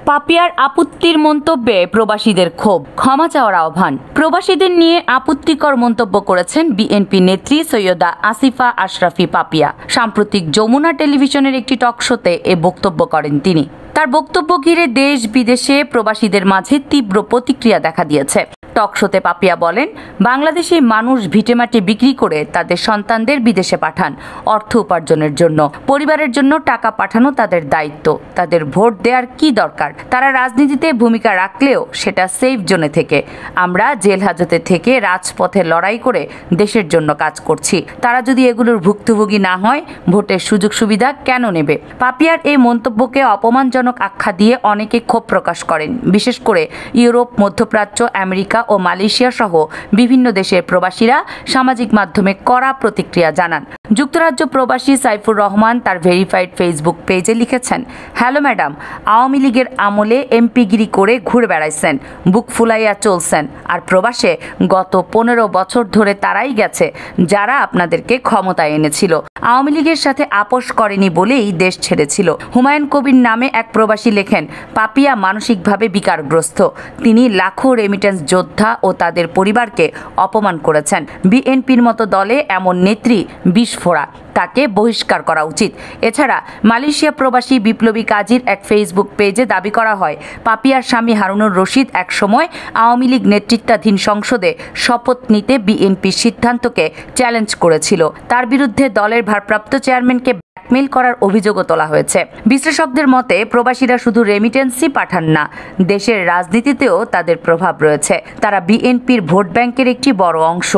পাপিয়ার আপত্তির মন্তব্যে প্রবাসীদের ক্ষোভ, ক্ষমা চাওয়ার আহ্বান। প্রবাসীদের নিয়ে আপত্তিকর মন্তব্য করেছেন বিএনপি নেত্রী সৈয়দা আসিফা আশরাফী পাপিয়া। সাম্প্রতিক যমুনা টেলিভিশনের একটি টক শোতে এ বক্তব্য করেন তিনি। তার বক্তব্য ঘিরে দেশ বিদেশে প্রবাসীদের মাঝে তীব্র প্রতিক্রিয়া দেখা দিয়েছে। টক শোতে পাপিয়া বলেন, বাংলাদেশি মানুষ ভিটেমাটি বিক্রি করে তাদের সন্তানদের বিদেশে পাঠান অর্থ উপার্জনের জন্য। পরিবারের জন্য টাকা পাঠানো তাদের দায়িত্ব। তাদের ভোট দেওয়ার কি দরকার? তারা রাজনীতিতে ভূমিকা রাখলেও সেটা সেফ জোনে থেকে। আমরা জেল হাজতে থেকে রাজপথে লড়াই করে দেশের জন্য কাজ করছি। তারা যদি এগুলোর ভুক্তভোগী না হয়, ভোটের সুযোগ সুবিধা কেন নেবে? পাপিয়ার এই মন্তব্যকে অপমানজনক আখ্যা দিয়ে অনেকে ক্ষোভ প্রকাশ করেন। বিশেষ করে ইউরোপ, মধ্যপ্রাচ্য, আমেরিকা ও মালয়েশিয়া সহ বিভিন্ন দেশের প্রবাসীরা সামাজিক মাধ্যমে কড়া প্রতিক্রিয়া জানান। যুক্তরাজ্য প্রবাসী সাইফুর রহমান তার ভেরিফাইড ফেসবুক পেজে লিখেছেন, হ্যালো ম্যাডাম, আওয়ামী লীগের আমলে এমপিগিরি করে ঘুরে বেড়াইছেন, বুক ফুলাইয়া চলছেন, আর প্রবাসে গত 15 বছর ধরে তারাই গেছে যারা আপনাদেরকে ক্ষমতায় এনেছিল। আওয়ামী লীগের সাথে আপোষ করেনি বলেই দেশ ছেড়েছিল। হুমায়ুন কবির নামে এক প্রবাসী লেখেন, পাপিয়া মানসিকভাবে বিকারগ্রস্ত। তিনি লাখো রেমিটেন্স যোদ্ধা ও তাদের পরিবারকে অপমান করেছেন। বিএনপির মতো দলে এমন নেত্রী বিস্ফোরা, তাকে বহিষ্কার করা উচিত। এছাড়া মালয়েশিয়া প্রবাসী বিপ্লবী কাজীর এক ফেসবুক পেজে দাবি করা হয়, পাপিয়ার স্বামী হারুনুর রশিদ একসময় আওয়ামী লীগ নেতৃত্বাধীন সংসদে শপথ নিতে বিএনপির সিদ্ধান্তকে চ্যালেঞ্জ করেছিল। তার বিরুদ্ধে দলের ভারপ্রাপ্ত চেয়ারম্যানকে ব্ল্যাকমেইল করার অভিযোগও তোলা হয়েছে। বিশ্লেষকদের মতে, প্রবাসীরা শুধু রেমিটেন্সই পাঠান না, দেশের রাজনীতিতেও তাদের প্রভাব রয়েছে। তারা বিএনপির ভোট ব্যাংকের একটি বড় অংশ।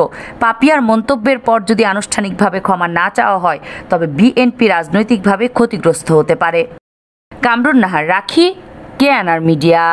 পাপিয়ার মন্তব্যের পর যদি আনুষ্ঠানিকভাবে ক্ষমা না চাওয়া হয়, তবে বিএনপি রাজনৈতিকভাবে ক্ষতিগ্রস্ত হতে পারে। কামরুন নাহার, রাখি, কেএনআর মিডিয়া।